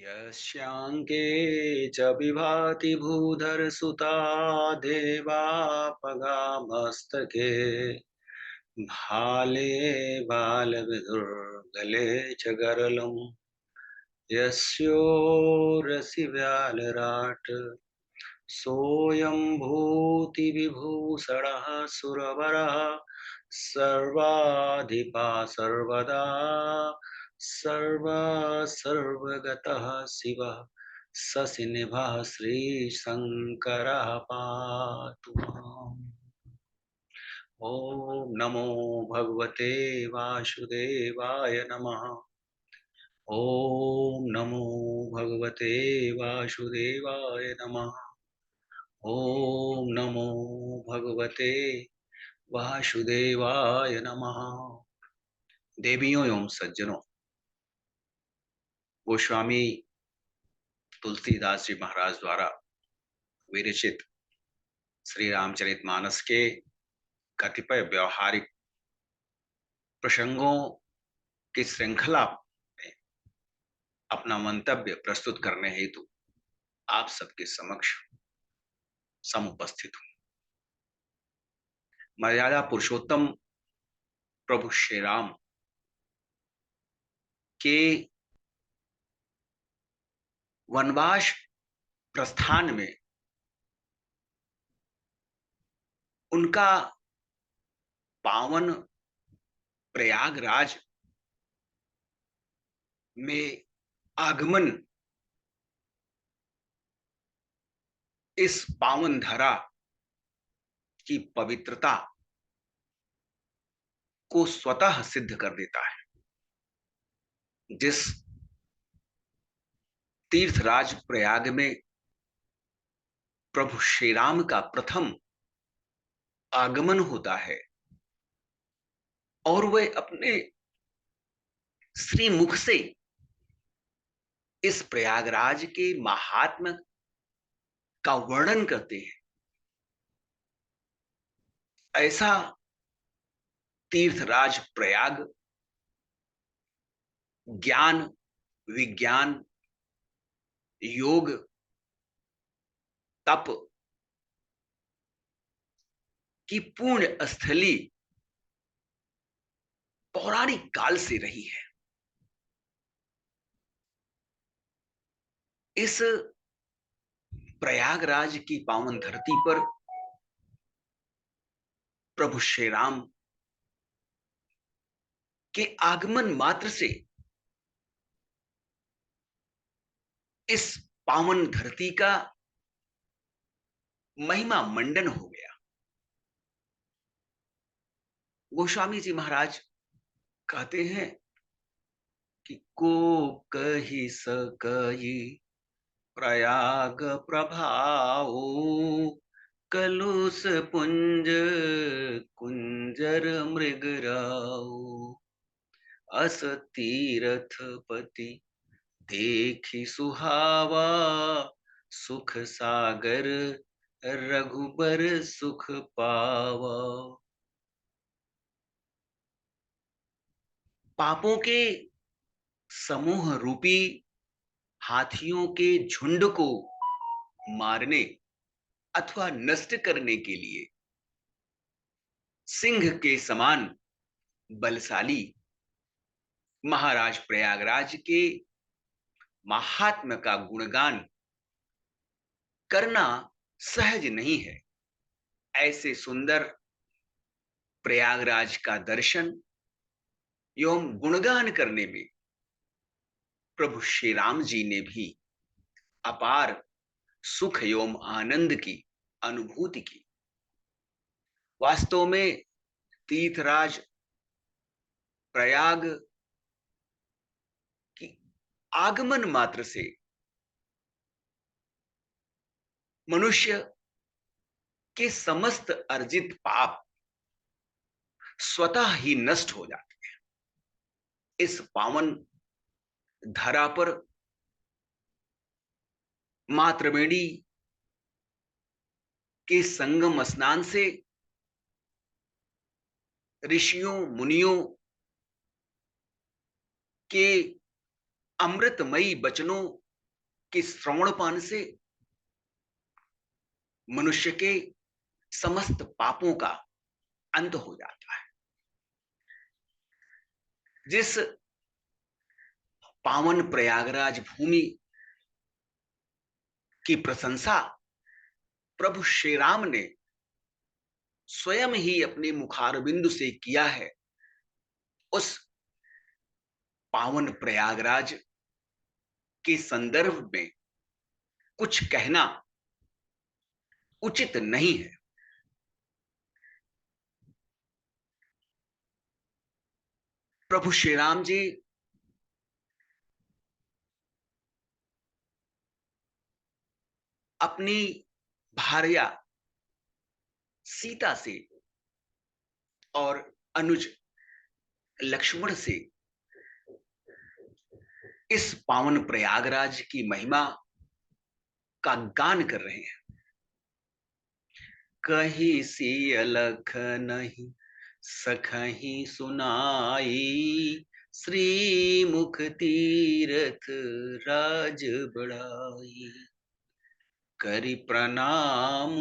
यस्यांके च विभाति भूधरसुता देवापगामस्तके भाले बालविधुर्गले च गरलम् यस्योरसि व्यालराट् सोऽयं भूतिविभूषणः सुरवरः सर्वाधिपा सर्वदा सर्वगतः शिवः शशिनिभः श्रीशङ्करः पातु माम्। ॐ नमो भगवते वासुदेवाय नमः। ॐ नमो भगवते वासुदेवाय नमः। ॐ नमो भगवते वासुदेवाय नमः। देवियों एवं सज्जनों, गोस्वामी तुलसीदास जी महाराज द्वारा विरचित श्री रामचरितमानस के कतिपय व्यवहारिक प्रसंगों की श्रृंखला में अपना मंतव्य प्रस्तुत करने हेतु आप सबके समक्ष समुपस्थित हूं। मर्यादा पुरुषोत्तम प्रभु श्री राम के वनवास प्रस्थान में उनका पावन प्रयागराज में आगमन इस पावन धरा की पवित्रता को स्वतः सिद्ध कर देता है। जिस तीर्थराज प्रयाग में प्रभु श्री राम का प्रथम आगमन होता है और वे अपने श्री मुख से इस प्रयागराज के महात्म्य का वर्णन करते हैं, ऐसा तीर्थराज प्रयाग ज्ञान, विज्ञान, योग, तप की पूर्ण स्थली पौराणिक काल से रही है। इस प्रयागराज की पावन धरती पर प्रभु श्री राम के आगमन मात्र से इस पावन धरती का महिमा मंडन हो गया। गोस्वामी जी महाराज कहते हैं कि को कही सकई प्रयाग प्रभाओ कलुष पुंज कुंजर मृगराओ अस तीर्थपति देखी सुहावा सुख सागर रघुबर सुख पावा। पापों के समूह रूपी हाथियों के झुंड को मारने अथवा नष्ट करने के लिए सिंह के समान बलशाली महाराज प्रयागराज के महात्म्य का गुणगान करना सहज नहीं है। ऐसे सुंदर प्रयागराज का दर्शन एवं गुणगान करने में प्रभु श्री राम जी ने भी अपार सुख एवं आनंद की अनुभूति की। वास्तव में तीर्थराज प्रयाग की आगमन मात्र से मनुष्य के समस्त अर्जित पाप स्वतः ही नष्ट हो जाते हैं। इस पावन धरा पर मां त्रिवेणी के संगम स्नान से ऋषियों मुनियों के अमृतमयी वचनों कि श्रवणपान से मनुष्य के समस्त पापों का अंत हो जाता है। जिस पावन प्रयागराज भूमि की प्रशंसा प्रभु श्री राम ने स्वयं ही अपने मुखारबिंदु से किया है, उस पावन प्रयागराज के संदर्भ में कुछ कहना उचित नहीं है। प्रभु श्री राम जी अपनी भार्या सीता से और अनुज लक्ष्मण से इस पावन प्रयागराज की महिमा का गान कर रहे हैं। कहीं सी अलख नहीं सखही सुनाई, श्री मुख तीरथ राज बढ़ाई। करि प्रणाम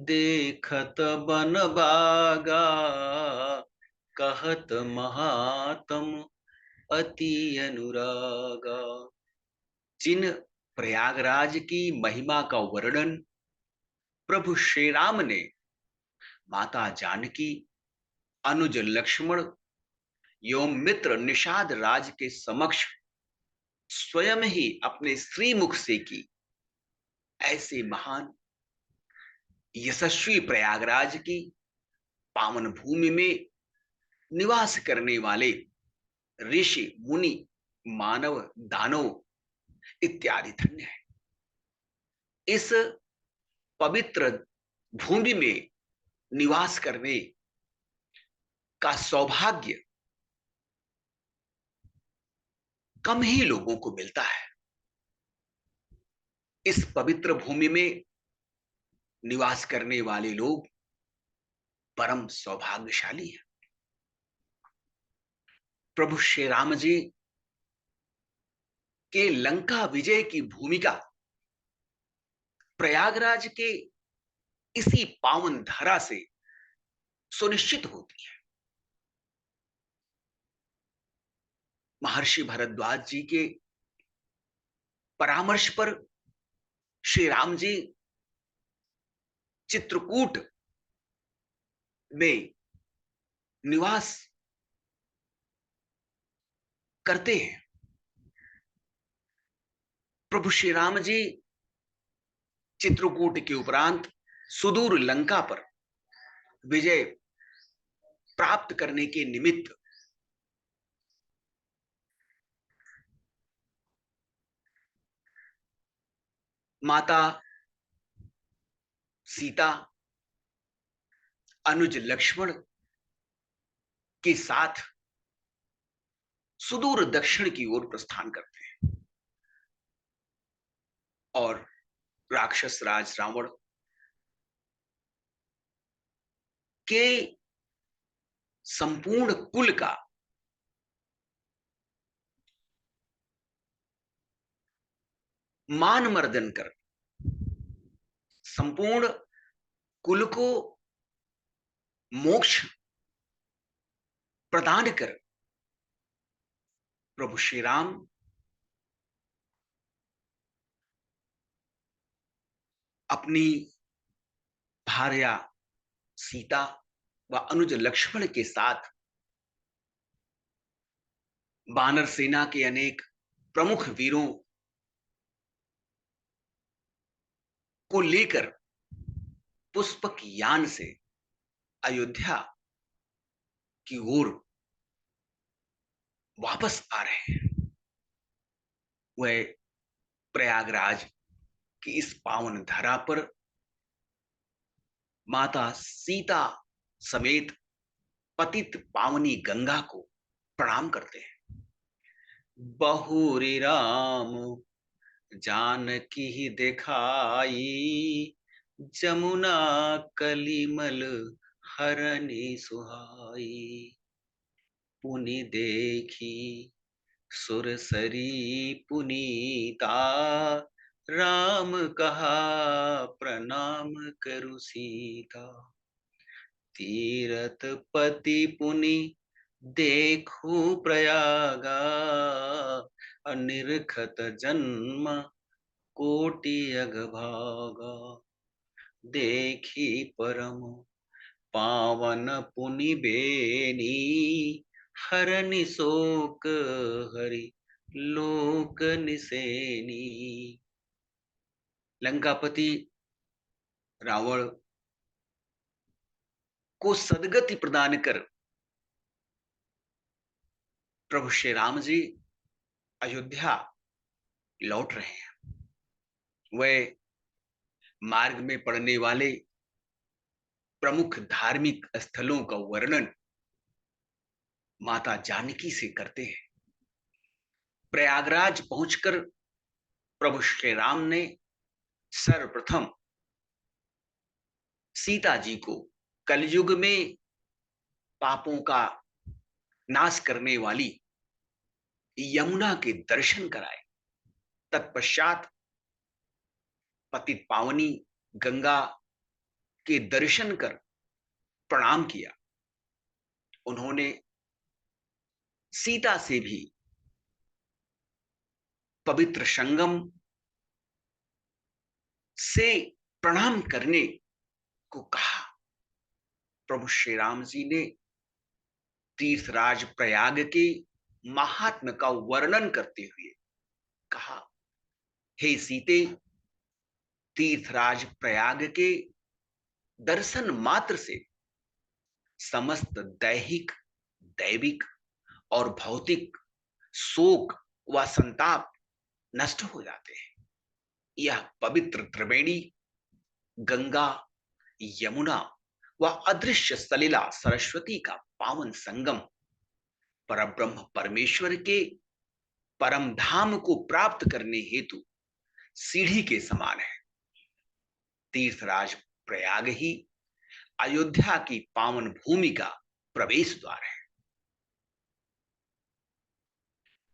देखत बन बागा, कहत महात्म अति अनुरागा। जिन प्रयागराज की महिमा का वर्णन प्रभु श्री राम ने माता जानकी, अनुज लक्ष्मण एवं मित्र निषाद राज के समक्ष स्वयं ही अपने श्रीमुख से की, ऐसे महान यशस्वी प्रयागराज की पावन भूमि में निवास करने वाले ऋषि मुनि मानव दानव इत्यादि धन्य है। इस पवित्र भूमि में निवास करने का सौभाग्य कम ही लोगों को मिलता है। इस पवित्र भूमि में निवास करने वाले लोग परम सौभाग्यशाली हैं। प्रभु श्री राम जी के लंका विजय की भूमिका प्रयागराज के इसी पावन धारा से सुनिश्चित होती है। महर्षि भारद्वाज जी के परामर्श पर श्री राम जी चित्रकूट में निवास करते हैं। प्रभु श्री राम जी चित्रकूट के उपरांत सुदूर लंका पर विजय प्राप्त करने के निमित्त माता सीता, अनुज लक्ष्मण के साथ सुदूर दक्षिण की ओर प्रस्थान करते हैं और राक्षस राज रावण के संपूर्ण कुल का मान मर्दन कर, संपूर्ण कुल को मोक्ष प्रदान कर प्रभु श्री राम अपनी भार्या सीता व अनुज लक्ष्मण के साथ वानर सेना के अनेक प्रमुख वीरों को लेकर पुष्पक यान से अयोध्या की ओर वापस आ रहे हैं। वह प्रयागराज की इस पावन धरा पर माता सीता समेत पतित पावनी गंगा को प्रणाम करते हैं। बहुरी राम जानकी दिखाई, जमुना कलिमल हरनि सुहाई। पुनि देखी सुरसरी पुनीता, राम कहा प्रणाम करु सीता। तीरथ पति पुनि देखो प्रयागा, अनिरखत जन्म कोटि अगभागा। देखी परम पावन पुनि बेनी, हरनि शोक हरि लोक निसेनी। लंकापति रावण को सदगति प्रदान कर प्रभु श्री राम जी अयोध्या लौट रहे हैं। वह मार्ग में पड़ने वाले प्रमुख धार्मिक स्थलों का वर्णन माता जानकी से करते हैं। प्रयागराज पहुंचकर प्रभु श्री राम ने सर्वप्रथम सीता जी को कलयुग में पापों का नाश करने वाली यमुना के दर्शन कराए। तत्पश्चात पतित पावनी गंगा के दर्शन कर प्रणाम किया। उन्होंने सीता से भी पवित्र संगम से प्रणाम करने को कहा। प्रभु श्री राम जी ने तीर्थराज प्रयाग के महात्म्य का वर्णन करते हुए कहा, हे सीते, तीर्थराज प्रयाग के दर्शन मात्र से समस्त दैहिक, दैविक और भौतिक शोक व संताप नष्ट हो जाते हैं। यह पवित्र त्रिवेणी गंगा, यमुना व अदृश्य सलिला सरस्वती का पावन संगम परब्रह्म परमेश्वर के परम धाम को प्राप्त करने हेतु सीढ़ी के समान है। तीर्थराज प्रयाग ही अयोध्या की पावन भूमि का प्रवेश द्वार है।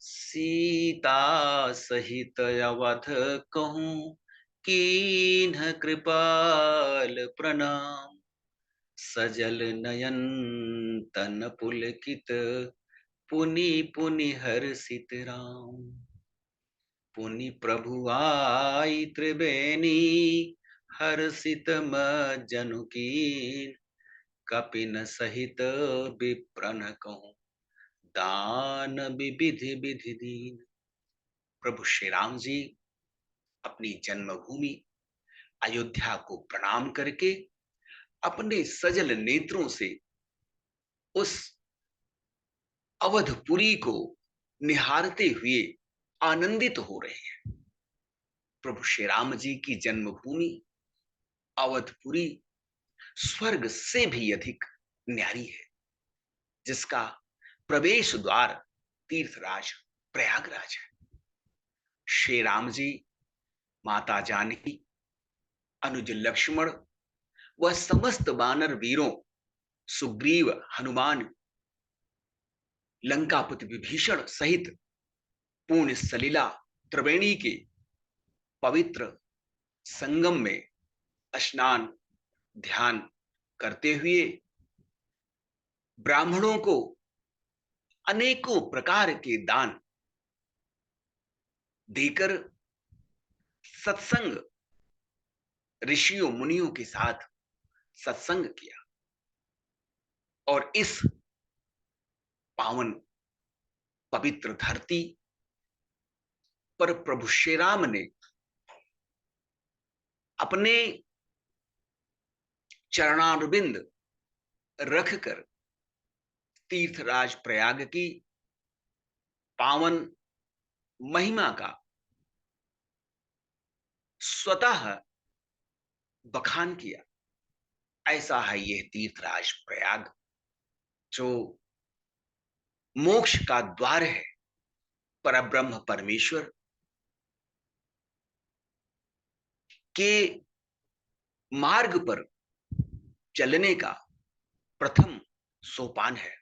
सीता सहित अवध कहूं, कीन्ह कृपाल प्रणाम। सजल नयन तन पुलकित, पुनि पुनि हर्षित राम। पुनि प्रभु आई त्रिवेणी, हर्षित जनु कीन। कपिन सहित विप्रन कहूं, दान विविधि विधि दीन। प्रभु श्री राम जी अपनी जन्मभूमि अयोध्या को प्रणाम करके अपने सजल नेत्रों से उस अवधपुरी को निहारते हुए आनंदित हो रहे हैं। प्रभु श्री राम जी की जन्मभूमि अवधपुरी स्वर्ग से भी अधिक न्यारी है, जिसका प्रवेश द्वार तीर्थराज प्रयागराज है। श्री राम जी, माता जानकी, अनुज लक्ष्मण व समस्त वानर वीरों सुग्रीव, हनुमान, लंकापति विभीषण सहित पूर्ण सलिला त्रिवेणी के पवित्र संगम में स्नान ध्यान करते हुए ब्राह्मणों को अनेकों प्रकार के दान देकर सत्संग, ऋषियों मुनियों के साथ सत्संग किया। और इस पावन पवित्र धरती पर प्रभु श्री राम ने अपने चरणारविंद रखकर तीर्थराज प्रयाग की पावन महिमा का स्वतः बखान किया। ऐसा है यह तीर्थराज प्रयाग, जो मोक्ष का द्वार है। परब्रह्म परमेश्वर के मार्ग पर चलने का प्रथम सोपान है।